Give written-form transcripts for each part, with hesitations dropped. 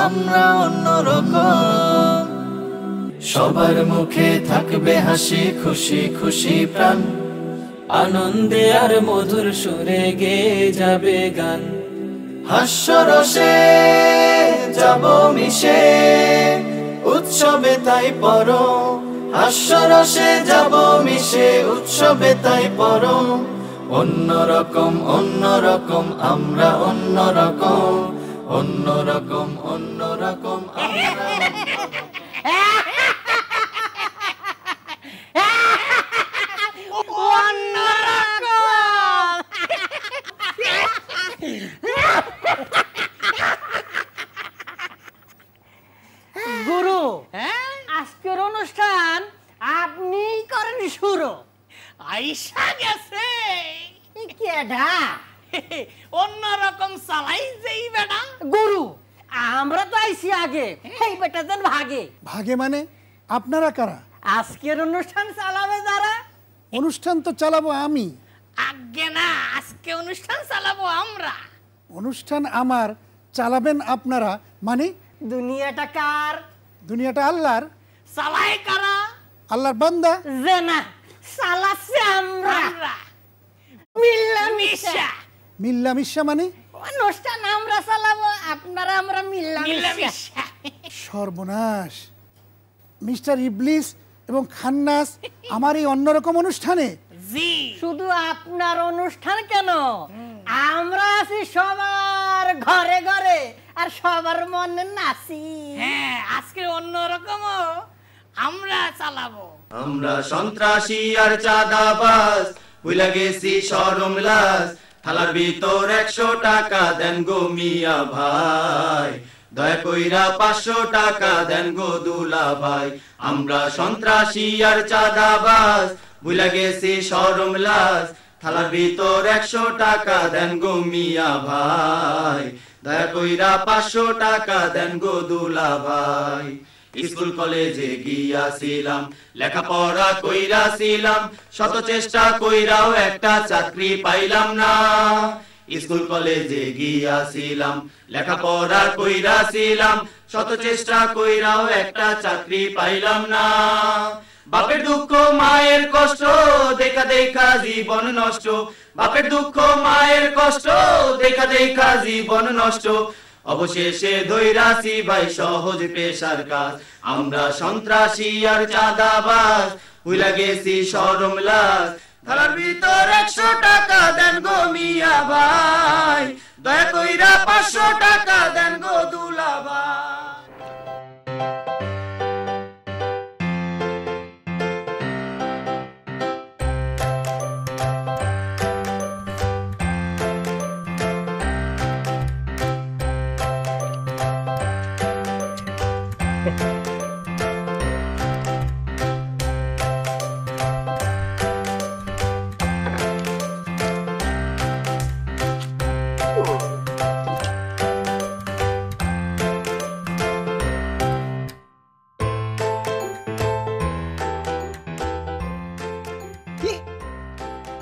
আমরা অন্যরকম। সবার মুখে থাকবে হাসি, খুশি খুশি প্রাণ, আনন্দে আর মধুর সুরে গেয়ে যাবে গান। হাস্যরসে যাব মিশে, উৎসবে তাই পরো। হাস্যরসে যাব মিশে, উৎসবে তাই পরো। অন্যরকম অন্যরকম আমরা অন্যরকম, অন্যরকম অন্যরকম আমরা। গুরু, আজকের অনুষ্ঠান আপনি করেন শুরু। আইসা গেছে কেডা? অন্যরকম চালাই যেই বেটা। গুরু, আমরা তো আইছি আগে, এই বেটা দেন ভাগে। ভাগে মানে আপনারা কারা? আজকের অনুষ্ঠান চালাবে যারা। অনুষ্ঠান তো চালাবো আমি। আগে না, আজকে অনুষ্ঠান চালাবো আমরা। অনুষ্ঠান আমার, চালাবেন আপনারা, মানে দুনিয়াটা কার? দুনিয়াটা আল্লাহর। চালাই কারা? আল্লাহর বান্দা। যে না, চালাচ্ছি আমরা। মিল্লামিশা। মিল্লামিশা মানে অনুষ্ঠান আমরা চালাবো, আপনারা আমরা মিল্লামিশা। সর্বনাশ! মিস্টার ইবলিস এবং খান্নাস আমার এই অন্যরকম অনুষ্ঠানে। জি, শুধু আপনার অনুষ্ঠান কেন, আমরা আছি সবার ঘরে ঘরে আর সবার মনে নাচি। হ্যাঁ, আজকে অন্যরকম আমরা চালাবো। আমরা সন্ত্রাসী আর চাঁদাবাজ, ভুলে গেছি শরম লাজ। থালার ভিতর 100 টাকা দেন গো মিয়া ভাই, দয়া কইরা 500 টাকা দেন গো দুলা ভাই। আমরা সন্ত্রাসী আর চাঁদাবাজ, ভুলে গেছি শরম লাজ। থালার ভিতর 100 টাকা দেন গো মিয়া ভাই, দয়া কইরা 500 টাকা দেন গো দুলা ভাই। স্কুল কলেজে গিয়াছিলাম, লেখাপড়া কইরাছিলাম, শত চেষ্টা কইরাও একটা চাকরি পাইলাম না। স্কুল কলেজে গিয়াছিলাম, লেখাপড়া কইরাছিলাম, শত চেষ্টা কইরাও একটা চাকরি পাইলাম না। বাপের দুঃখ মায়ের কষ্ট দেখা দেখা জীবন নষ্ট, বাপের দুঃখ মায়ের কষ্ট দেখা দেখা জীবন নষ্ট। অবশেষে ধৈরাছি ভাই সহজ পেশার কাজ। আমরা সন্ত্রাসী আর চাঁদাবাজ, ভুলে গেছি শরম লাজ। থালার ভিতর 100 টাকা দেন গো মিয়া ভাই, দয়া কইরা 500 টাকা দেন গো দুলা ভাই।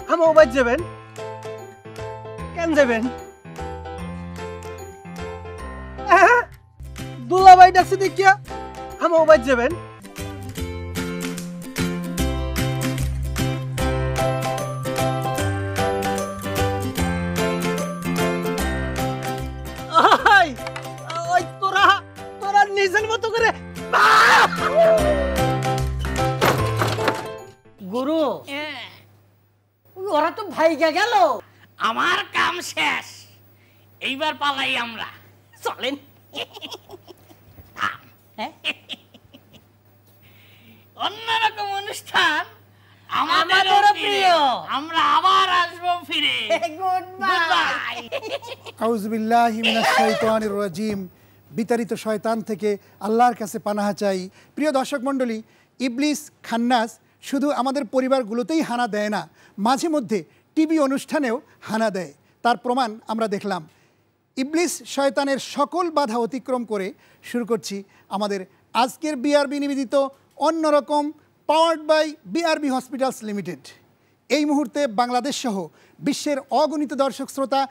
হামাও বাজ যাবেন কেন যাবেন? দুলাভাই ডাকছে দেখিয়া হামাও বাজ যাবেন। ওই তোরা তোরা নিজের মতো করে। গুরু, ওরা তো ভাইগা গেল। আমার কাম শেষ, এইবার পালাই আমরা। চলেন। অন্যরকম অনুষ্ঠান আমাদেরও প্রিয়। আমরা আবার আসবো ফিরে। Good bye. আউযুবিল্লাহি মিনাশ শাইতানির রাজিম। বিতাড়িত শয়তান থেকে আল্লাহর কাছে পানাহা চাই। প্রিয় দর্শক মণ্ডলী, ইবলিস খান্নাস শুধু আমাদের পরিবারগুলোতেই হানা দেয় না, মাঝে মধ্যে টিভি অনুষ্ঠানেও হানা দেয়। তার প্রমাণ আমরা দেখলাম। ইবলিস শয়তানের সকল বাধা অতিক্রম করে শুরু করছি আমাদের আজকের বিআরবি নিবেদিত অন্যরকম, powered by BRB hospitals limited. এই মুহূর্তে বাংলাদেশ সহ বিশ্বের অগণিত দর্শক শ্রোতা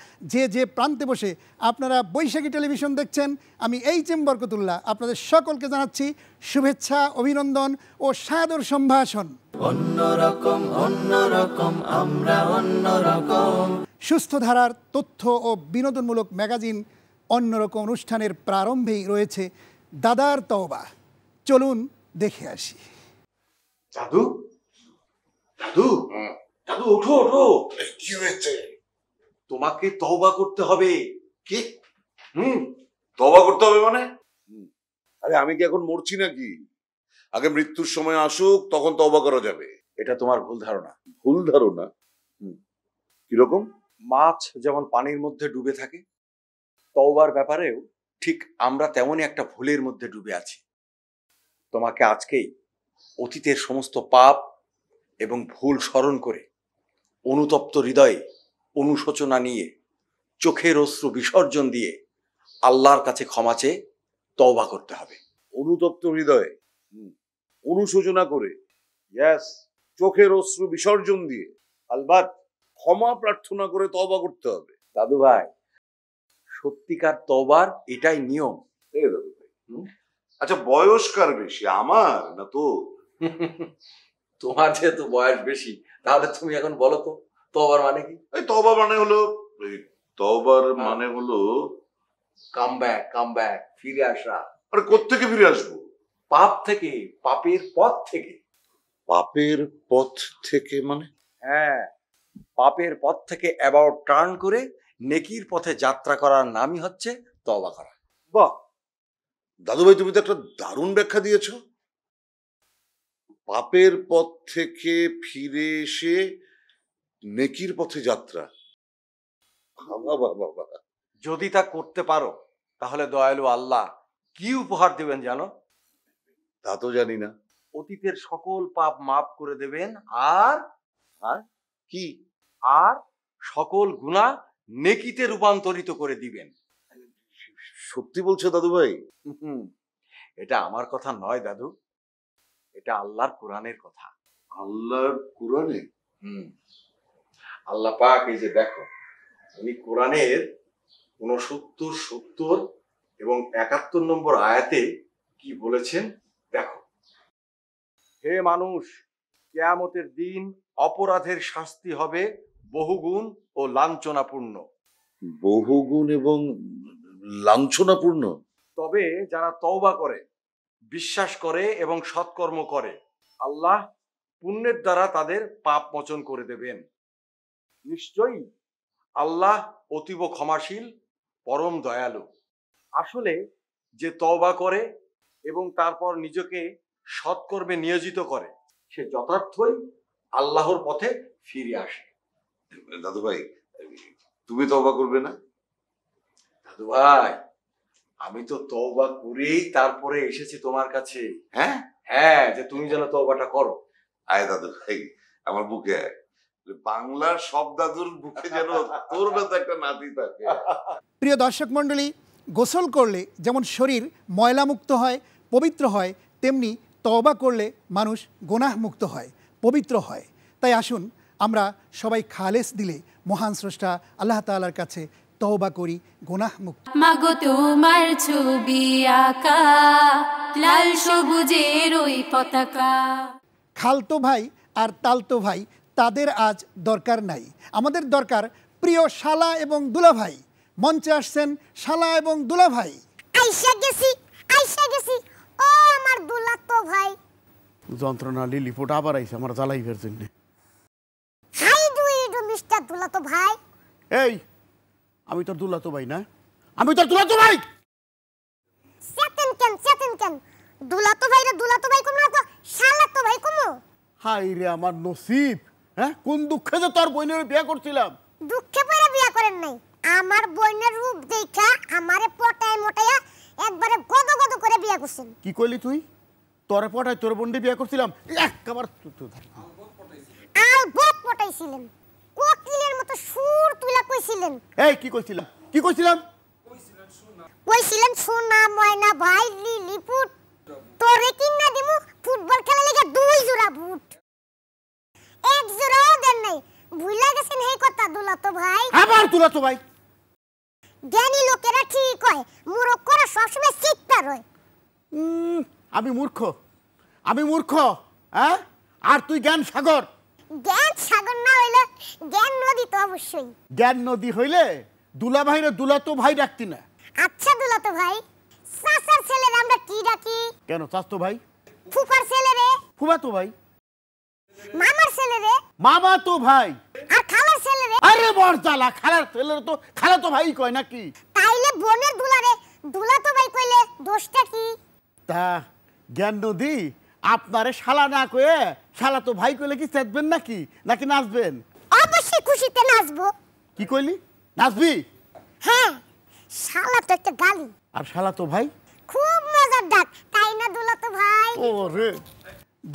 যে প্রান্তে বসে আপনারা বৈশাখী টেলিভিশন দেখছেন, আমি এইচ.এম. বরকতুল্লাহ আপনাদের সকলকে জানাচ্ছি শুভেচ্ছা, অভিনন্দন ও সাদর সম্ভাষণ। অন্যরকম আমরা অন্যরকম। সুস্থ ধারার তথ্য ও বিনোদনমূলক ম্যাগাজিন অন্যরকম অনুষ্ঠানের প্রারম্ভেই রয়েছে দাদার তওবা। চলুন দেখে আসি। দাদু দাদু দাদু, ওঠো ওঠো। কি হয়েছে? তোমাকে তওবা করতে হবে। কি? তওবা করতে হবে মানে? আরে আমি কি এখন মরছি নাকি? আগে মৃত্যুর সময় আসুক, তখন তওবা করা যাবে। এটা তোমার ভুল ধারণা। ভুল ধারণা? কিরকম? মাছ যেমন পানির মধ্যে ডুবে থাকে, তওবার ব্যাপারেও ঠিক আমরা তেমনই একটা ভুলের মধ্যে ডুবে আছি। তোমাকে আজকেই অতীতের সমস্ত পাপ এবং ভুল স্মরণ করে অনুতপ্ত হৃদয়ে অনুশোচনা নিয়ে চোখের অশ্রু বিসর্জন দিয়ে আল্লাহর কাছে ক্ষমা চেয়ে তওবা করতে হবে। অনুতপ্ত হৃদয়ে অনুশোচনা করে, ইয়েস, চোখের অশ্রু বিসর্জন দিয়ে আলবাত ক্ষমা প্রার্থনা করে তওবা করতে হবে। দাদু ভাই, সত্যিকার তওবার এটাই নিয়ম। দাদু ভাই, আচ্ছা বয়স কার বেশি, আমার না তো? তোমার যেহেতু বয়স বেশি, তাহলে তুমি এখন বলো তো তওবার মানে কি? তওবা মানে হলো, তওবার মানে হলো কাম ব্যাক, ফিরে আসা। আরে কোত্থেকে ফিরে আসবো? পাপ থেকে, পাপের পথ থেকে। পাপের পথ থেকে মানে? হ্যাঁ, পাপের পথ থেকে অ্যাবাউট টার্ন করে নেকির পথে যাত্রা করার নামই হচ্ছে তওবা করা। বাহ দাদু ভাই, তুমি তো একটা দারুণ ব্যাখ্যা দিয়েছ। পাপের পথ থেকে ফিরে এসে নেকির পথে যাত্রা। যদি তা করতে পারো, তাহলে দয়ালু আল্লাহ কি উপহার দেবেন জানো? তা তো জানি না। অতীতের সকল পাপ মাফ করে দেবেন, আর কি? আর সকল গুনাহ নেকিতে রূপান্তরিত করে দিবেন। সত্যি বলছো দাদু ভাই? এটা আমার কথা নয় দাদু, এটা আল্লাহর কোরআনের কথা। আল্লাহর কোরআনে? আল্লাহ পাক এই যে দেখো, উনি কোরআনের 69, 70 এবং 71 নম্বর আয়াতে কি বলেছেন দেখো। হে মানুষ, কিয়ামতের দিন অপরাধের শাস্তি হবে বহুগুণ ও লাঞ্ছনাপূর্ণ। বহুগুণ এবং লাঞ্ছনাপূর্ণ? তবে যারা তওবা করে, বিশ্বাস করে এবং সৎকর্ম করে, আল্লাহ পুণ্যের দ্বারা তাদের পাপ মোচন করে দেবেন। নিশ্চয়ই আল্লাহ অতীব ক্ষমাশীল, পরম দয়ালু। আসলে যে তওবা করে এবং তারপর নিজেকে সৎকর্মে নিয়োজিত করে, সে যথার্থই আল্লাহর পথে ফিরে আসে। দাদু ভাই, তুমি তওবা করবে না? দাদু ভাই, আমি তো তওবা করেই তারপরে এসেছি তোমার কাছে। হ্যাঁ, যে তুমি যেন তওবাটা করো। আয় দাদু ভাই, আমার বুকে আয়। বাংলার সব দাদুর বুকে যেন তোর মতো একটা নাতি থাকে। প্রিয় দর্শক মণ্ডলী, গোসল করলে যেমন শরীর ময়লামুক্ত হয়, পবিত্র হয়, তেমনি তওবা করলে মানুষ গুনাহমুক্ত হয়, পবিত্র হয়। তাই আসুন আমরা সবাই খালেস দিলে মহান স্রষ্টা আল্লাহ তাআলার কাছে তওবা করি গুনাহমুক্ত। মাগো তোমার ছবি আঁকা লাল সবুজের ওই পতাকা। খালতো ভাই আর তালতো ভাই তাদের আজ দরকার নাই, আমাদের দরকার প্রিয় শালা এবং দুলাভাই। মঞ্চে আসছেন শালা এবং দুলাভাই। আইসা গেছি ও আমার দুলাতো ভাই। যন্ত্রণা লিলিপুট আবার আইছে আমার জ্বালাইবার জন্য। হাই ডু মিস্টার দুলাতো ভাই। এই, আমি তোর দুলাতো ভাই না? আমি তোর দুলাতো ভাই। সেতেন কেন দুলাতো ভাই কোন না তো শালাতো ভাই কোন? হাই রে আমার নসিব। হ্যাঁ, কোন দুঃখে যে তোর বোনের বিয়ে করছিলাম। দুঃখে পড়ে বিয়ে করেন নাই, আমার বোনের রূপ দেখা আমারে পটায় মোটায়া একবারে গদ করে বিয়ে করছেন। কি কইলি তুই? তোরে পটায় তোর বোনকে বিয়ে করছিলাম? একবার আলবত পটাইছিলেন, কোকিলের মতো সুর তুলা কইছিলেন। এই কি কইছিলাম? কইছিলেন সোনা ময়না ভাই লিলিপুট, তোরে কিনা দিমু ফুটবল খেলা লাগা 2 জোড়া বুট। এক জোড়াও দেন নাই। ভুলা গেছেন এই কথা দুলাতো ভাই। আবার দুলাতো ভাই। জ্ঞানী লোকেরা ঠিক হয়, মূর্খরা সবসময় চিৎকার হয়। আমি মূর্খ, হ্যাঁ? আর তুই জ্ঞান সাগর। জ্ঞান সাগর না হইলে জ্ঞান নদী তো অবশ্যই। জ্ঞান নদী হইলে দুলা ভাইরে দুলাতো ভাই ডাকতি না। আচ্ছা দুলাতো ভাই, চাচার ছেলের আমরা কি ডাকি? কেন চাচতো ভাই? ফুফার ছেলেরে? ফুফাতো ভাই। মামার ছেলেরে? মামাতো ভাই। আর খালার ছেলেরে? আরে বড়জালা, খালার ছেলেরে তো খালাতো ভাই কয় নাকি? তাইলে বোনের দুলারে দুলাতো ভাই কইলে দোষটা কি? তা জ্ঞান নদী আপনারে শালা না কয়ে শালাতো ভাই কইলে কি চেতবেন নাকি নাচবেন? অবশ্যই খুশিতে নাচবো। কি কইলি? নাচবি? হ্যাঁ, শালা তো একটা গালি। আর শালাতো ভাই? খুব মজার ডাক, তাই না দুলাতো ভাই? ওরে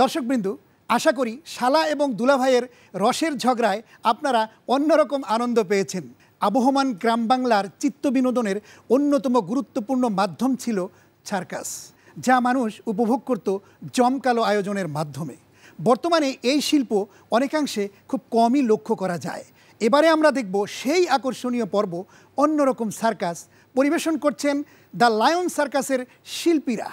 দর্শকবৃন্দ, আশা করি শালা এবং দুলাভাইয়ের রসের ঝগড়ায় আপনারা অন্যরকম আনন্দ পেয়েছেন। আবহমান গ্রাম বাংলার চিত্ত বিনোদনের অন্যতম গুরুত্বপূর্ণ মাধ্যম ছিল সার্কাস, যা মানুষ উপভোগ করত জমকালো আয়োজনের মাধ্যমে। বর্তমানে এই শিল্প অনেকাংশে খুব কমই লক্ষ্য করা যায়। এবারে আমরা দেখব সেই আকর্ষণীয় পর্ব অন্যরকম সার্কাস। পরিবেশন করছেন দ্য লায়ন সার্কাসের শিল্পীরা।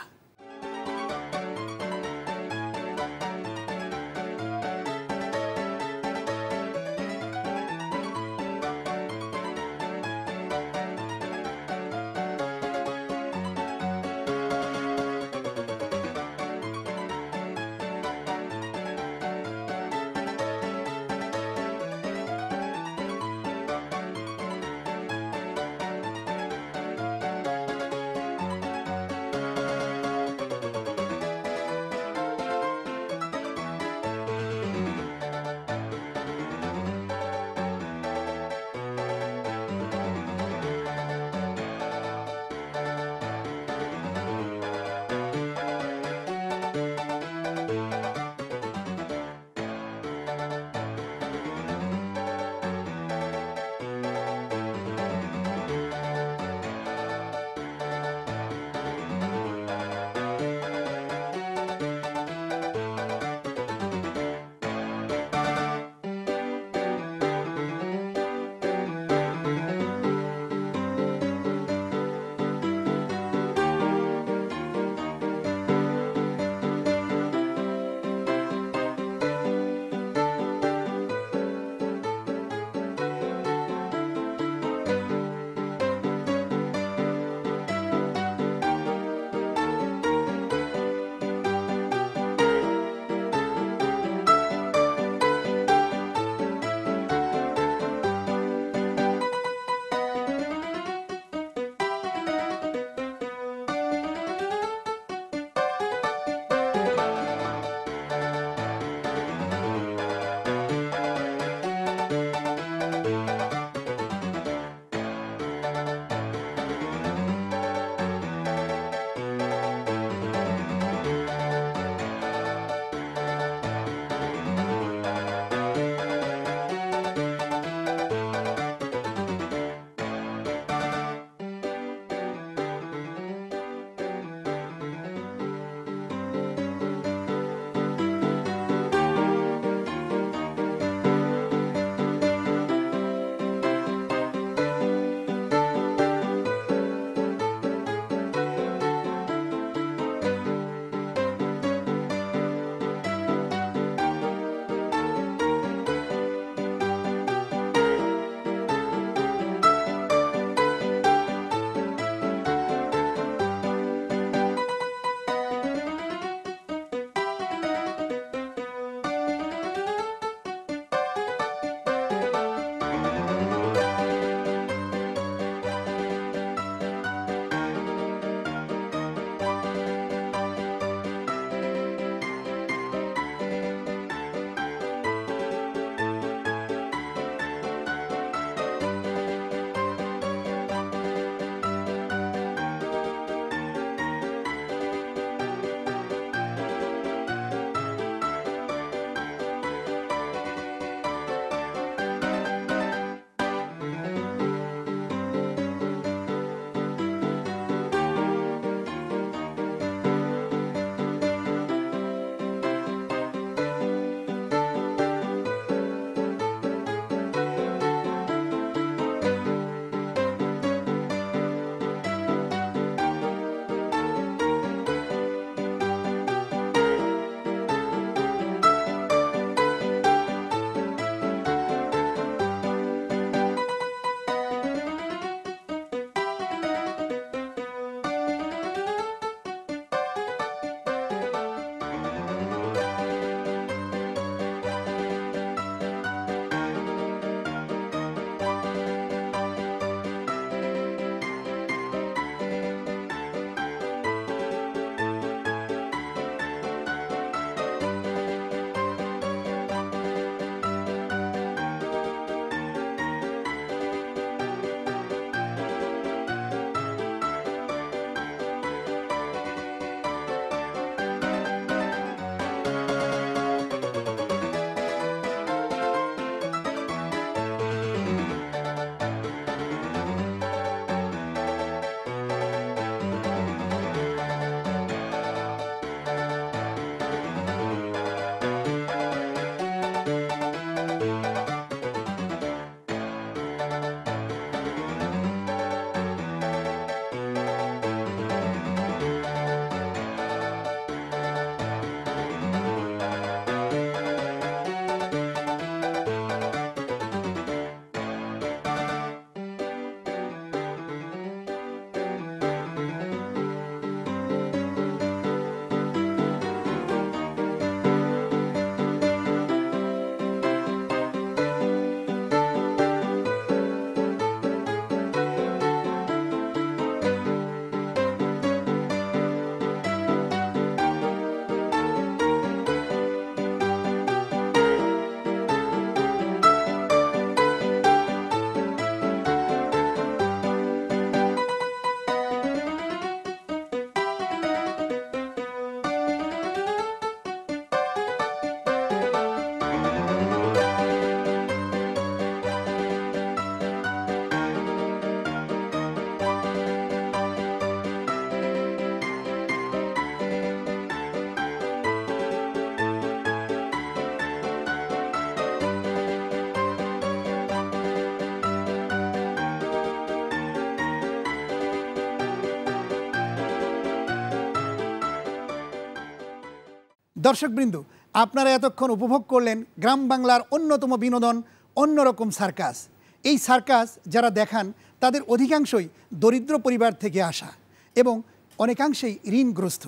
দর্শকবৃন্দ, আপনারা এতক্ষণ উপভোগ করলেন গ্রাম বাংলার অন্যতম বিনোদন অন্যরকম সার্কাস। এই সার্কাস যারা দেখান তাদের অধিকাংশই দরিদ্র পরিবার থেকে আসা এবং অনেকাংশেই ঋণগ্রস্ত।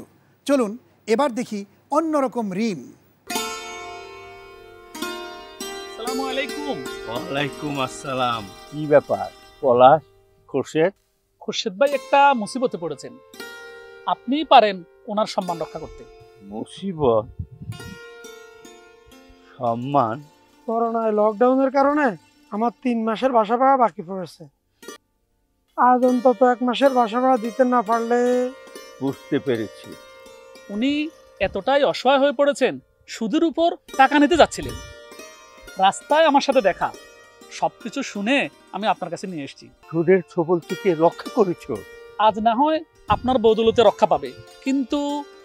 চলুন এবার দেখি অন্যরকম ঋণ। আসসালামু আলাইকুম। ওয়ালাইকুম আসসালাম। কি ব্যাপার পলাশ, খোরশেদ? খোরশেদ ভাই একটা মুসিবতে পড়েছেন, আপনিই পারেন ওনার সম্মান রক্ষা করতে। মুসিবত? সম্মান? করোনায় লকডাউনের কারণে আমার 3 মাসের বাসা ভাড়া বাকি পড়েছে। আজ অন্তত 1 মাসের বাসা ভাড়া দিতে না পারলে। বুঝতে পেরেছি। উনি এতটাই অসহায় হয়ে পড়েছেন, সুদের উপর টাকা নিতে যাচ্ছিলেন। রাস্তায় আমার সাথে দেখা, সবকিছু শুনে আমি আপনার কাছে নিয়ে এসেছি। সুদের ছোবল থেকে রক্ষা করেছো? আজ না হয় আপনার বদৌলতে রক্ষা পাবে, কিন্তু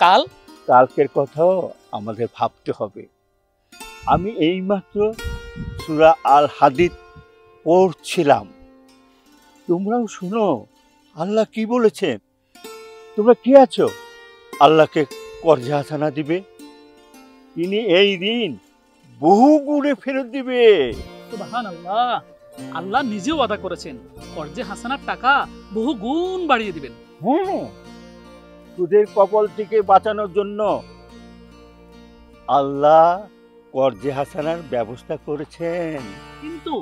কালকের কথাও আমাদের ভাবতে হবে। আমি এইমাত্র সূরা আল হাদিদ পড়ছিলাম, তোমরাও শুনো আল্লাহ কি বলেছেন। তোমরা কি আছো? আল্লাহকে কর্জে হাসানা দিবে, তিনি এই ঋণ বহু গুণে ফেরত দিবে। সুবহানাল্লাহ, আল্লাহ নিজেও ওয়াদা করেছেন কর্জে হাসানার টাকা বহু গুণ বাড়িয়ে দিবেন। হ্যাঁ, সুদের কবল থেকে বাঁচানোর জন্য আল্লাহ কর্জে হাসানার ব্যবস্থা করেছেন। কিন্তু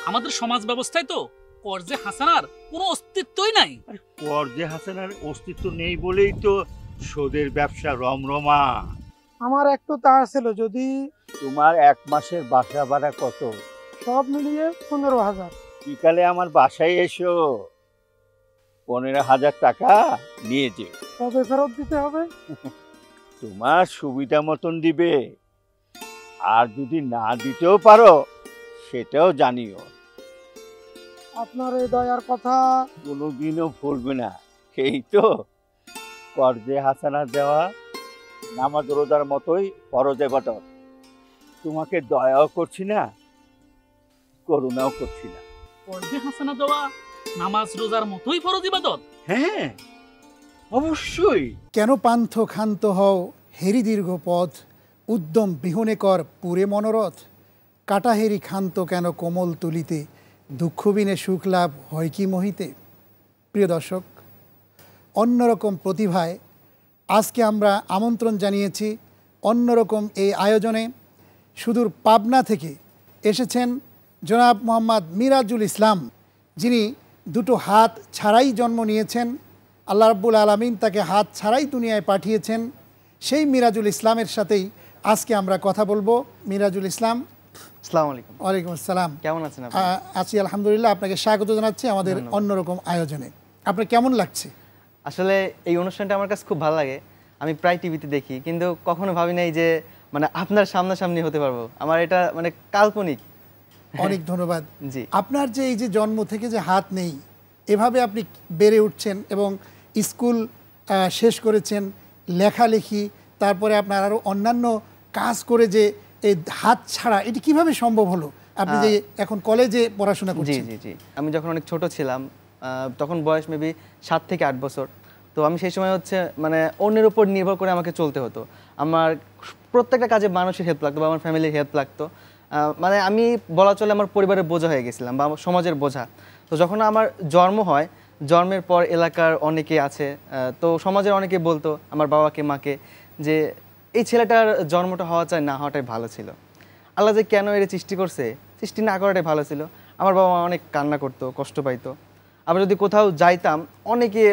আমাদের সমাজ ব্যবস্থায় তো কর্জে হাসানার কোনো অস্তিত্বই নাই। কর্জে হাসানার অস্তিত্ব নেই বলেই তো সুদের ব্যবসা রমরমা। আমার একটু তাড়া ছিল, যদি। তোমার 1 মাসের বাসা ভাড়া কত? সব মিলিয়ে 15,000। বিকালে আমার বাসায় এসো, 15,000 টাকা নিয়ে যে। কবে ফেরত দিতে হবে? তোমার সুবিধা মতন দিবে, আর যদি না দিতেও পারো সেটাও জানিও। আপনার এই দয়ার কথা কোনোদিনও ভুলবে না। এই তো কর্জে হাসানা দেওয়া নামাজ রোজার মতোই ফরজ ইবাদত। তোমাকে দয়াও করছি না, করুণাও করছি না। কর্জে হাসানা দেওয়া নামাজ রোজার মতোই ফরজ ইবাদত? হ্যাঁ, অবশ্যই। কেন পান্থ ক্ষান্ত হও হেরি দীর্ঘ পথ, উদ্যম বিহনে কর পুরে মনোরথ। কাটাহেরি ক্ষান্ত কেন কোমল তুলিতে, দুঃখ বিনে সুখ লাভ হয় কি মোহিতে। প্রিয় দর্শক, অন্যরকম প্রতিভায় আজকে আমরা আমন্ত্রণ জানিয়েছি অন্যরকম এই আয়োজনে। সুদূর পাবনা থেকে এসেছেন জনাব মোহাম্মদ মিরাজুল ইসলাম, যিনি 2টো হাত ছাড়াই জন্ম নিয়েছেন। আল্লাহ রাব্বুল আলামিন তাকে হাত ছাড়াই দুনিয়ায় পাঠিয়েছেন। সেই মিরাজুল ইসলামের সাথেই আজকে আমরা কথা বলবো। মিরাজুল ইসলাম, আসসালামু আলাইকুম। ওয়ালাইকুম আসসালাম। কেমন আছেন আপনি? আছি আলহামদুলিল্লাহ। আপনাকে স্বাগত জানাচ্ছি আমাদের অন্যরকম আয়োজনে। আপনার কেমন লাগছে? আসলে এই অনুষ্ঠানটা আমার কাছে খুব ভালো লাগে। আমি প্রায় টিভিতে দেখি, কিন্তু কখনো ভাবি নাই যে মানে আপনার সামনাসামনি হতে পারবো। আমার এটা মানে কাল্পনিক। অনেক ধন্যবাদ। জি। আপনার যে এই যে জন্ম থেকে যে হাত নেই, এভাবে আপনি বেড়ে উঠছেন এবং স্কুল শেষ করেছেন, লেখালেখি, তারপরে আপনার আরও অন্যান্য কাজ করে যে এই হাত ছাড়া, এটি কিভাবে সম্ভব হলো? আপনি যে এখন কলেজে পড়াশোনা করছেন। জি জি জি। আমি যখন অনেক ছোট ছিলাম, তখন বয়স মেবি 7 থেকে 8 বছর। তো আমি সেই সময় হচ্ছে মানে অন্যের উপর নির্ভর করে আমাকে চলতে হতো। আমার প্রত্যেকটা কাজে মানুষের হেল্প লাগতো বা আমার ফ্যামিলির হেল্প লাগতো। মানে আমি বলা চলে আমার পরিবারের বোঝা হয়ে গেছিলাম বা সমাজের বোঝা। তো যখন আমার জন্ম হয়, জন্মের পর এলাকার অনেকে আছে, তো সমাজের অনেকে বলতো আমার বাবাকে মাকে যে এই ছেলেটার জন্মটা হওয়া চাই না হওয়াটাই ভালো ছিল। আল্লাহ যে কেন এর সৃষ্টি করছে, সৃষ্টি না করাটাই ভালো ছিল। আমার বাবা মা অনেক কান্না করতো, কষ্ট পাইতো। আবার যদি কোথাও যাইতাম, অনেকে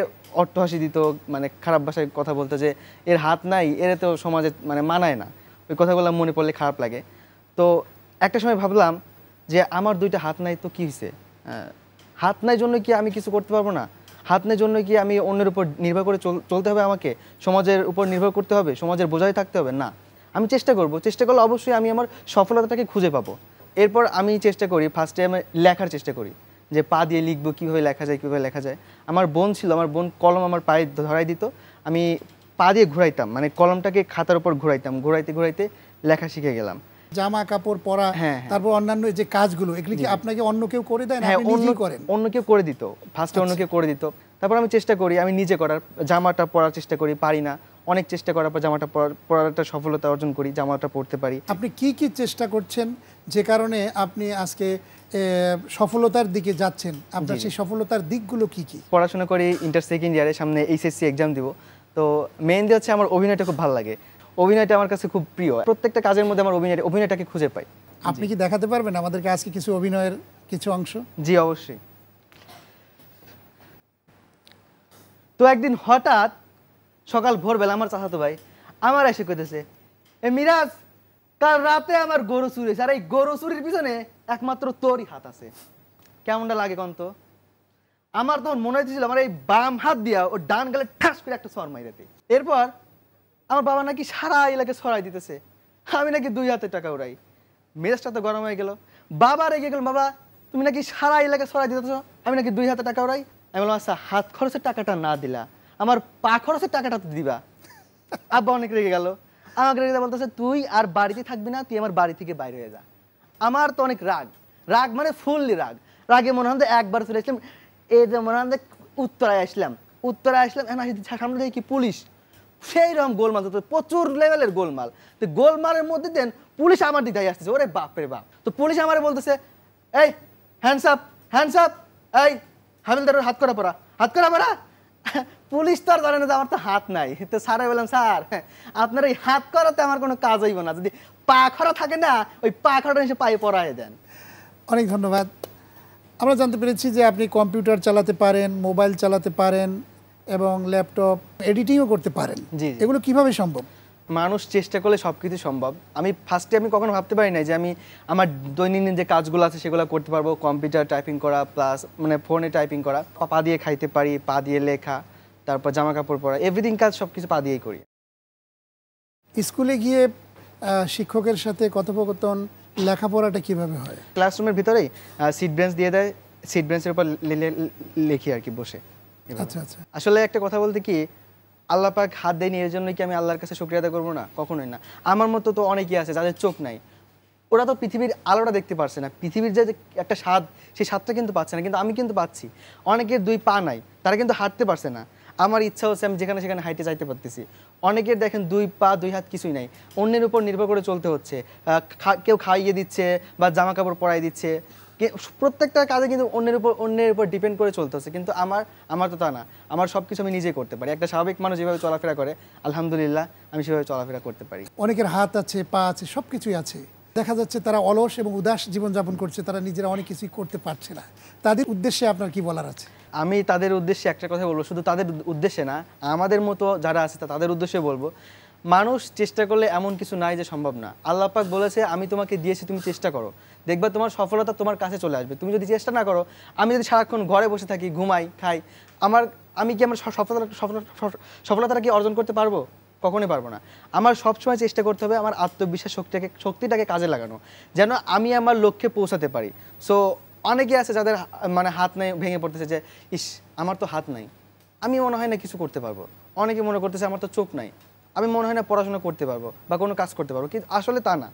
অট্টহাসি দিত, মানে খারাপ ভাষায় কথা বলতো যে এর হাত নাই, এর তো সমাজে মানে মানায় না। ওই কথাগুলো মনে পড়লে খারাপ লাগে। তো একটা সময় ভাবলাম যে আমার 2টা হাত নাই তো কী হয়েছে, হাত নাই জন্য কি আমি কিছু করতে পারবো না? হাত নাই জন্য কি আমি অন্যের উপর নির্ভর করে চলতে হবে, আমাকে সমাজের উপর নির্ভর করতে হবে, সমাজের বোঝায় থাকতে হবে? না, আমি চেষ্টা করব। চেষ্টা করলে অবশ্যই আমি আমার সফলতাটাকে খুঁজে পাবো। এরপর আমি চেষ্টা করি, ফার্স্টে আমি লেখার চেষ্টা করি যে পা দিয়ে লিখবো, কীভাবে লেখা যায়, কীভাবে লেখা যায়। আমার বোন ছিল, আমার বোন কলম আমার পায়ে ধরাই দিত, আমি পা দিয়ে ঘুরাইতাম, মানে কলমটাকে খাতার উপর ঘুরাইতাম, ঘুরাইতে ঘুরাইতে লেখা শিখে গেলাম। জামা কাপড় পরা, তারপর অন্যান্য যে কাজগুলো, এগুলি কি আপনাকে অন্য কেউ করে দেয় না আপনি নিজেই করেন? অন্য কেউ করে দিত, ফার্স্টে অন্য কেউ করে দিত। তারপর আমি চেষ্টা করি আমি নিজে করার, জামাটা পরার চেষ্টা করি, পারি না, অনেক চেষ্টা করার পর জামাটা পরার একটা সফলতা অর্জন করি, জামাটা পরতে পারি। আপনি কি কি চেষ্টা করছেন যে কারণে আপনি আজকে সফলতার দিকে যাচ্ছেন? আপনার সেই সফলতার দিকগুলো কি কি? পড়াশোনা করি, ইন্টার সেকেন্ড ইয়ারে, সামনে এইচএসসি এক্সাম দিব। তো মেইনলি হচ্ছে আমার অভিনয়টা খুব ভালো লাগে, অভিনয়টা আমার কাছে খুব প্রিয়। প্রত্যেকটা কাজের মধ্যে আমার অভিনয়টাকে খুঁজে পাই। আপনি কি দেখাতে পারবেন আমাদেরকে আজকে কিছু অভিনয়ের কিছু অংশ? জি অবশ্যই। তো একদিন হঠাৎ সকাল ভোরবেলা আমার চাচাতো ভাই আমার এসে কইতেছে, এ মিরাজ, কাল রাতে আমার গরু চুরি হয়েছে, আর এই গরু চুরির পিছনে একমাত্র তোরই হাত আছে। কেমনটা লাগে কন্ত? আমার তখন মনে হয়েছিল আমার এই বাম হাত দিয়া ও ডান গালে ঠাস করে একটা সর মাইরাতে। এরপর আমার বাবা নাকি সারা এলাকায় ছড়াই দিতেছে, আমি নাকি 2 হাতে টাকা উড়াই। মেজাজটা তো গরম হয়ে গেল, বাবা রেগে গেল, বাবা তুমি নাকি সারা এলাকায় ছড়াই দিতেছ, আমি নাকি 2 হাতে টাকা উড়াই। আমি বললাম আচ্ছা, হাত খরচের টাকাটা না দিলা, আমার পা খরচের টাকাটা তো দিবা। আব্বা অনেক রেগে গেল, আমাকে রেগে বলতেছে তুই আর বাড়িতে থাকবি না, তুই আমার বাড়ি থেকে বাইরে হয়ে যা। আমার তো অনেক রাগ মানে ফুললি রাগে মনে হয় একবার চলে আসলাম, এই যে মনে হয় উত্তরায় আসলাম, সামনে দেখি কি পুলিশ, সেই রকম গোলমাল, প্রচুর লেভেলের গোলমাল। তো গোলমালের মধ্যে দেন পুলিশ আমার দিকে আসতেছে, ওরে বাপ রে বাপ। তো পুলিশ আমার বলতেছে, এই হ্যান্ডস আপ, এই হাবিলদারের হাত করা পড়া। পুলিশ তো আর জানে না যে আমার তো হাত নাই। তো স্যারে বললাম, স্যার আপনার এই হাত করাতে আমার কোনো কাজ হইব না, যদি পা খরা থাকে না ওই পা খরাটা এসে পায়ে পরায় দেন। অনেক ধন্যবাদ। আমরা জানতে পেরেছি যে আপনি কম্পিউটার চালাতে পারেন, মোবাইল চালাতে পারেন এবং ল্যাপটপ এডিটিংও করতে পারেন। এগুলো কিভাবে সম্ভব? মানুষ চেষ্টা করলে সব কিছু সম্ভব। আমি কখনো ভাবতে পারি না যে আমি আমার দৈনন্দিন যে কাজগুলো আছে সেগুলো করতে পারবো। কম্পিউটার টাইপিং করা প্লাস মানে ফোনে টাইপিং করা, পা দিয়ে খাইতে পারি, পা দিয়ে লেখা, তারপর জামা কাপড় পরা, এভরিথিং কাজ সব কিছু পা দিয়েই করি। স্কুলে গিয়ে শিক্ষকের সাথে কথোপকথন, লেখাপড়াটা কিভাবে হয়? ক্লাসরুমের ভিতরেই সিট বেঞ্চ দিয়ে দেয়, সিট বেঞ্চের উপর লিখি আর কি বসে। আচ্ছা আচ্ছা। আসলে একটা কথা বলতে কি, আল্লাহ পাক হাত দেয়নি এর জন্য কি আমি আল্লাহর কাছে শুকরিয়া আদায় করবো না? কখনোই না। আমার মতো তো অনেকেই আছে যাদের চোখ নাই, ওরা তো পৃথিবীর আলোটা দেখতে পারছে না, পৃথিবীর যে একটা স্বাদ সেই স্বাদটা কিন্তু পাচ্ছে না, কিন্তু আমি কিন্তু পাচ্ছি। অনেকের 2 পা নাই, তারা কিন্তু হাঁটতে পারছে না, আমার ইচ্ছা হচ্ছে আমি যেখানে সেখানে হাইটে যাইতে পারতেছি। অনেকের দেখেন 2 পা 2 হাত কিছুই নাই, অন্যের উপর নির্ভর করে চলতে হচ্ছে। কেউ খাইয়ে দিচ্ছে বা জামা কাপড় পরাই দিচ্ছে, প্রত্যেকটা কাজে কিন্তু অন্যের উপর ডিপেন্ড করে চলতে হচ্ছে। কিন্তু আমার তো তা না, আমার সব কিছু আমি নিজেই করতে পারি। একটা স্বাভাবিক মানুষ যেভাবে চলাফেরা করে, আলহামদুলিল্লাহ আমি সেভাবে চলাফেরা করতে পারি। অনেকের হাত আছে, পা আছে, সব কিছুই আছে, দেখা যাচ্ছে তারা অলস এবং উদাস জীবনযাপন করছে, তারা নিজেরা অনেক কিছুই করতে পারছে না। তাদের উদ্দেশ্যে আপনার কি বলার আছে? আমি তাদের উদ্দেশ্যে একটা কথা বলবো, শুধু তাদের উদ্দেশ্যে না, আমাদের মতো যারা আছে তাদের উদ্দেশ্যে বলবো, মানুষ চেষ্টা করলে এমন কিছু নাই যে সম্ভব না। আল্লাহ পাক বলেছে আমি তোমাকে দিয়েছি, তুমি চেষ্টা করো, দেখবা তোমার সফলতা তোমার কাছে চলে আসবে। তুমি যদি চেষ্টা না করো, আমি যদি সারাক্ষণ ঘরে বসে থাকি, ঘুমাই, খাই, আমি কি আমার সফলতাটা কি অর্জন করতে পারবো? কখনোই পারবো না। আমার সবসময় চেষ্টা করতে হবে আমার আত্মবিশ্বাস শক্তিটাকে কাজে লাগানো, যেন আমি আমার লক্ষ্যে পৌঁছাতে পারি। সো অনেকে আছে যাদের মানে হাত নাই, ভেঙে পড়তেছে যে ইস আমার তো হাত নাই, আমি মনে হয় না কিছু করতে পারবো। অনেকে মনে করতেছে আমার তো চোখ নাই, আমি মনে হয় না পড়াশোনা করতে পারবো বা কোনো কাজ করতে পারবো। কিন্তু আসলে তা না।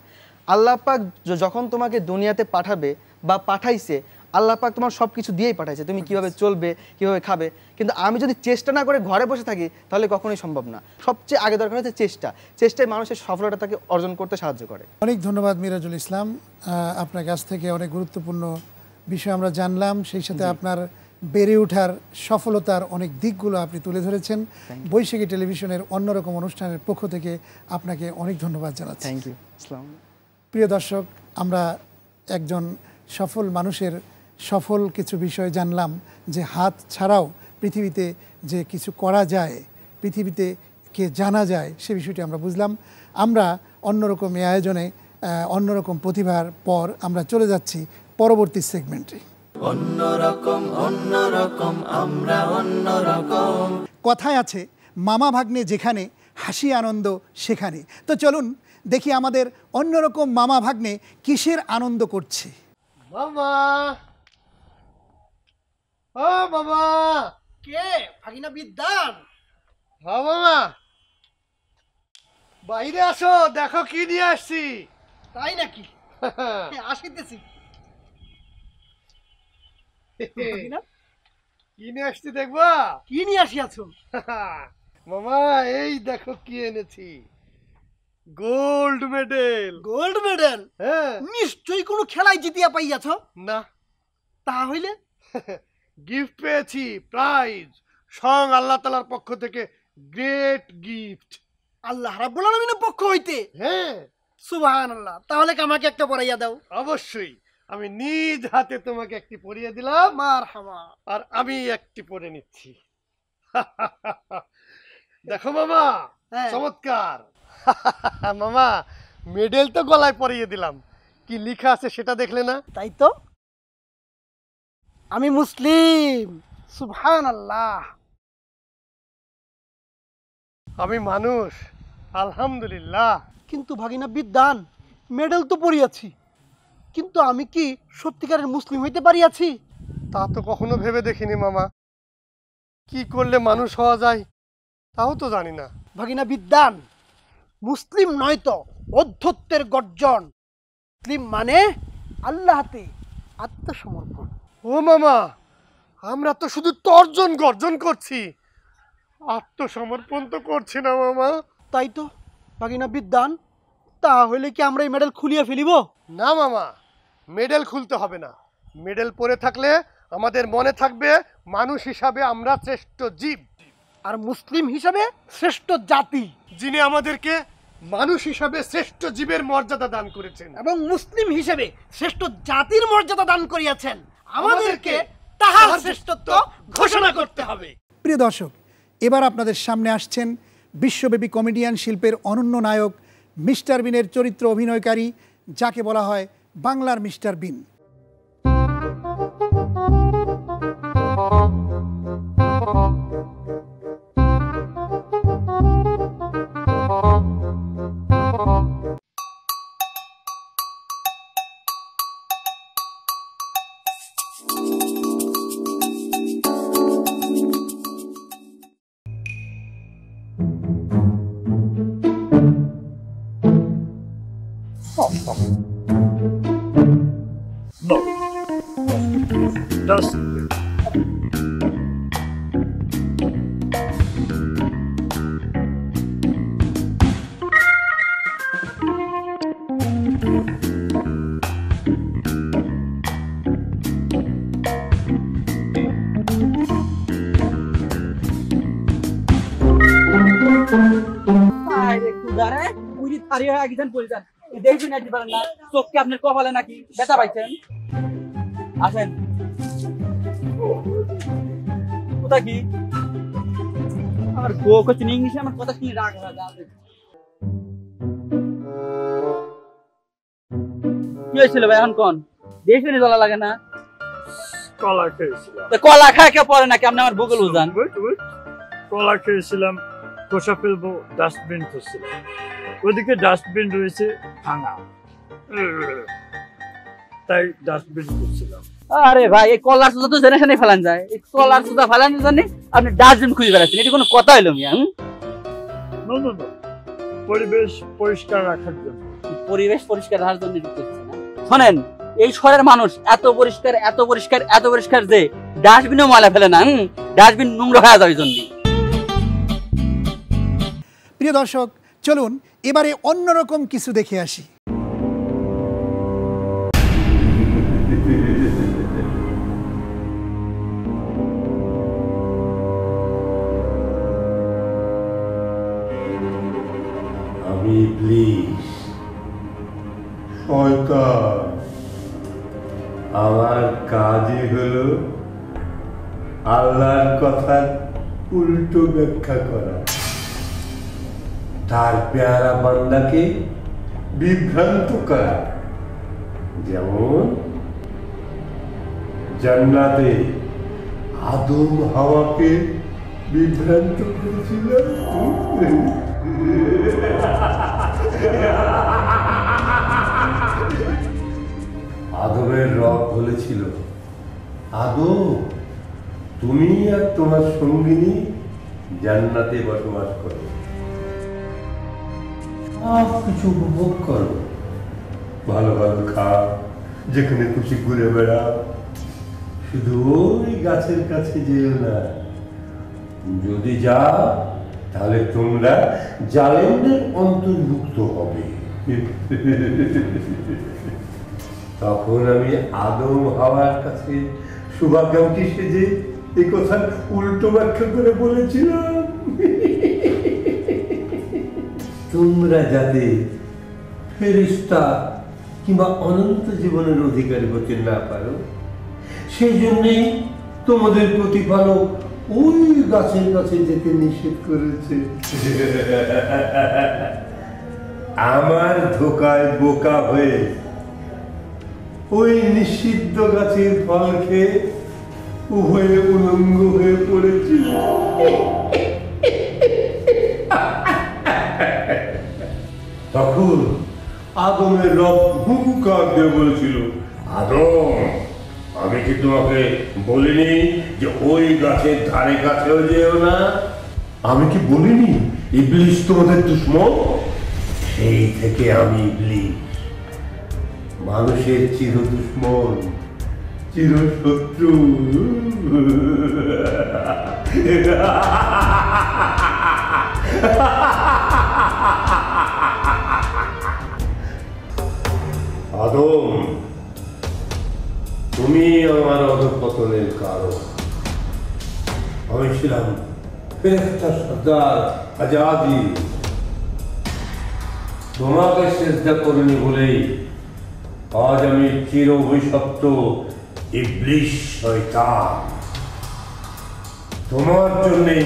আল্লাহ পাক যখন তোমাকে দুনিয়াতে পাঠাবে বা পাঠাইছে, আল্লাহ পাক তোমার সব কিছু দিয়েই পাঠাইছে, তুমি কিভাবে চলবে, কিভাবে খাবে। কিন্তু আমি যদি চেষ্টা না করে ঘরে বসে থাকি তাহলে কখনোই সম্ভব না। সবচেয়ে আগে দরকার হচ্ছে চেষ্টায় মানুষের সফলতাকে অর্জন করতে সাহায্য করে। অনেক ধন্যবাদ মিরাজুল ইসলাম, আপনার কাছ থেকে অনেক গুরুত্বপূর্ণ বিষয় আমরা জানলাম, সেই সাথে আপনার বেড়ে ওঠার সফলতার অনেক দিকগুলো আপনি তুলে ধরেছেন। বৈশাখী টেলিভিশনের অন্যরকম অনুষ্ঠানের পক্ষ থেকে আপনাকে অনেক ধন্যবাদ জানাচ্ছি। Thank you. প্রিয় দর্শক, আমরা একজন সফল মানুষের সফল কিছু বিষয় জানলাম, যে হাত ছাড়াও পৃথিবীতে যে কিছু করা যায়, পৃথিবীতে কে জানা যায়, সে বিষয়টি আমরা বুঝলাম। আমরা অন্যরকম এই আয়োজনে অন্যরকম প্রতিভার পর আমরা চলে যাচ্ছি পরবর্তী সেগমেন্টে। অন্যরকম আমরা অন্যরকম। কথায় আছে মামা ভাগ্নে যেখানে, হাসি আনন্দ সেখানে। তো চলুন দেখি আমাদের অন্যরকম মামা ভাগ্নে কিসের আনন্দ করছে। মামা, ও মামা। কে? ভাগিনা বিদ্যান? হ্যাঁ মামা, বাইরে আসো, দেখো কি নিয়ে আসছি। তাই নাকি? আসিতেছি। কি নিয়ে আসছি দেখবা? কি নিয়ে আসিয়াছো? মামা এই দেখো কি এনেছি, গোল্ড মেডেল। Gold medal? হ্যাঁ। নিশ্চয়ই কোনো খেলায় জিতিয়া পাইয়াছ? না। তাহলে গিফট পেয়েছি, প্রাইজ, স্বয়ং আল্লাহ তাআলার পক্ষ থেকে গ্রেট গিফট। আল্লাহ রাব্বুল আলামিনের পক্ষ হইতে? হ্যাঁ। সুবহানাল্লাহ। তাহলে কি আমাকে একটা পরাইয়া দাও? অবশ্যই, আমি নিজ হাতে তোমাকে একটি পরিয়ে দিলাম। মারহাবা। আর আমি একটি পরে নিচ্ছি। দেখো মামা, চমৎকার। মামা মেডেল তো গলায় পরিয়ে দিলাম, কি লেখা আছে সেটা দেখলে না? তাই তো, আমি মুসলিম। সুবহানাল্লাহ। আমি মানুষ, আলহামদুলিল্লাহ। কিন্তু ভাগিনা বিদ্যান, মেডেল তো পরিয়াছি, কিন্তু আমি কি সত্যিকারের মুসলিম হইতে পারিয়াছি? তা তো কখনো ভেবে দেখিনি মামা। কি করলে মানুষ হওয়া যায় তাও তো জানি না। ভাগিনা বিদ্যান, মুসলিম নয় তো অধ্যত্বের গর্জন। মুসলিম মানে আল্লাহতে আত্মসমর্পণ। ও মামা, আমরা তো শুধু তর্জন গর্জন করছি, আত্মসমর্পণ তো করছি না মামা। তাই তো ভাগিনা বিদ্যান, তাহলে কি আমরা এই মেডেল খুলিয়ে ফেলিব? না মামা, মেডেল খুলতে হবে না। মেডেল পরে থাকলে আমাদের মনে থাকবে মানুষ হিসাবে আমরা শ্রেষ্ঠ জীব, আর মুসলিম হিসাবে শ্রেষ্ঠ জাতি, যিনি আমাদেরকে মানুষ হিসাবে শ্রেষ্ঠ জীবের মর্যাদা দান করেছেন এবং মুসলিম হিসাবে শ্রেষ্ঠ জাতির মর্যাদা দান করিয়াছেন। আমাদেরকে তাহার শ্রেষ্ঠত্ব ঘোষণা করতে হবে। প্রিয় দর্শক, এবার আপনাদের সামনে আসছেন বিশ্বব্যাপী কমেডিয়ান শিল্পের অনন্য নায়ক মিস্টার বিনের চরিত্র অভিনয়কারী, যাকে বলা হয় বাংলার মিস্টার বিন। চোখকে আপনার কপালে নাকি ব্যথা পাইছেন? আসেন। কোথা কি আমার গো করছেন ইংলিশে, আমার কথা শুনে রাগ হয়। কি হয়েছিল ভাই এখন কোন দেখে নি? জ্বলা লাগে না? কলা খেয়েছিলাম। কলা খায় কে পরে নাকি? আপনি আমার ভূগোল বুঝান। কলা খেয়েছিলাম, খোসা ফেলবো, ডাস্টবিন খুঁজছিলাম, ওদিকে ডাস্টবিন রয়েছে ভাঙা, তাই ডাস্টবিন খুঁজছিলাম। আরে ভাই, এই কলার সুতা তো জেনারেশনে ফেলান যায়, এই কলার সুতা ফেলানোর জন্য আপনি ডাস্টবিন খুঁজে বেড়াচ্ছেন, এটা কোনো কথা হইলো মিয়া? পরিবেশ পরিষ্কার রাখার জন্য। পরিবেশ পরিষ্কার রাখার জন্য শোনেন, এই শহরের মানুষ এত পরিষ্কার এত পরিষ্কার এত পরিষ্কার যে ডাস্টবিনও ময়লা ফেলে না, ডাস্টবিন নোংরা হয়ে যায় জন্য। প্রিয় দর্শক, চলুন এবারে অন্যরকম কিছু দেখে আসি। আমি ইবলিস, শয়তান। আমার কাজই হলো আল্লাহর কথা উল্টো ব্যাখ্যা করা, তার পেয়ারা বান্দাকে বিভ্রান্ত করা। যেমন জান্নাতে আদম হাওয়াকে বিভ্রান্ত করেছিল। আদমের রব বলেছিল, আদম তুমি আর তোমার সঙ্গিনী জান্নাতে বসবাস করো, সব কিছু উপভোগ করো, ভালো ভালো খাও, যেখানে খুশি ঘুরে বেড়াও, শুধু ওই গাছের কাছে যেও না। যদি যাও তাহলে তোমরা জালেমদের অন্তর্ভুক্ত হবে। তখন আমি আদম হাওয়ার কাছে শুভাকাঙ্ক্ষী সেজে এই কথা উল্টো ব্যাখ্যা করে বলেছিলাম, তোমরা যাতে ফেরেশতা কিংবা অনন্ত জীবনের অধিকারী হতে না পারো, সেই জন্যেই তোমাদের প্রতিপালক ওই গাছের কাছে যেতে নিষেধ করেছে। আমার ধোকায় বোকা হয়ে ওই নিষিদ্ধ গাছের ফল খেয়ে উভয়ে উলঙ্গ হয়ে পড়েছিল। তখন আদমের রব হুঙ্কার দিয়ে বলেছিল, আদম, আমি কি তোমাকে বলিনি যে ওই গাছের ধারে কাছেও যেও না? আমি কি বলিনি ইবলিস তোমাদের দুশমন? সেই থেকে আমি ইবলিস মানুষের চির দুশমন, চির শত্রু। আদম, তুমি আমার অধঃপতনের কারণ। আমি ছিলাম ফেরেশতা সর্দার আজাদি, তোমাকে চেষ্টা করিনি বলেই আজ আমি চির অভিশপ্ত ইবলিস শয়তান। তোমার জন্যে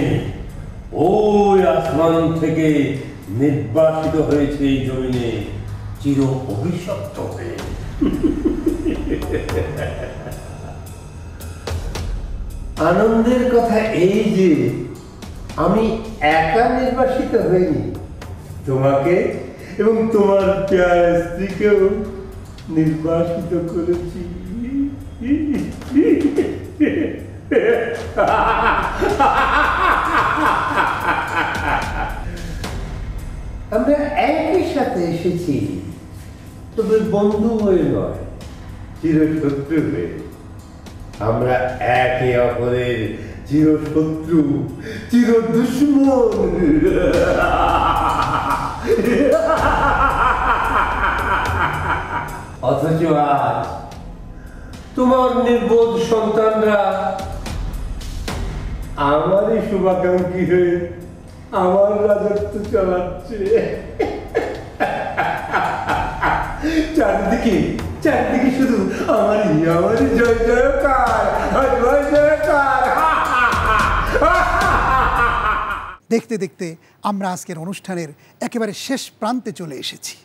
ওই আসমান থেকে নির্বাসিত হয়েছে এই জমিনে চির অভিশপ্ত হয়ে। আনন্দের কথা এই যে আমি একা নির্বাসিত হইনি, তোমাকে এবং তোমার প্রিয় স্ত্রীকেও নির্বাসিত করেছি। আমরা একই সাথে এসেছি, তবে বন্ধু হয়ে নয়, চিরশত্রু হয়ে। আমরা একে অপরের চিরশত্রু, চির দুশমন। অথচ আজ তোমার নির্বোধ সন্তানরা আমারই শুভাকাঙ্ক্ষী হয়ে আমার রাজত্ব চালাচ্ছে। চারিদিকে চারিদিকে শুধু আমারই জয় জয়কার, জয় জয়কার। দেখতে দেখতে আমরা আজকের অনুষ্ঠানের একেবারে শেষ প্রান্তে চলে এসেছি।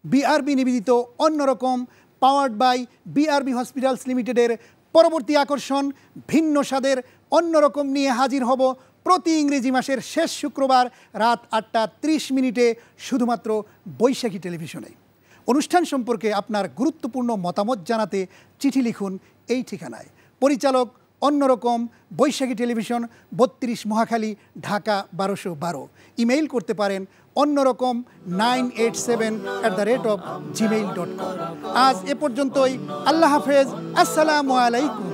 বিআরবি নিবেদিত অন্যরকম পাওয়ার্ড বাই বিআরবি হসপিটালস লিমিটেডের পরবর্তী আকর্ষণ ভিন্ন স্বাদের অন্যরকম নিয়ে হাজির হব প্রতি ইংরেজি মাসের শেষ শুক্রবার রাত 8:30 শুধুমাত্র বৈশাখী টেলিভিশনে। অনুষ্ঠান সম্পর্কে আপনার গুরুত্বপূর্ণ মতামত জানাতে চিঠি লিখুন এই ঠিকানায়। পরিচালক অন্যরকম, বৈশাখী টেলিভিশন, 32 মহাখালী, ঢাকা 1212। ইমেইল করতে পারেন অন্যরকম 987@gmail.com। আজ এ পর্যন্তই। আল্লাহ হাফেজ, আসসালামু আলাইকুম।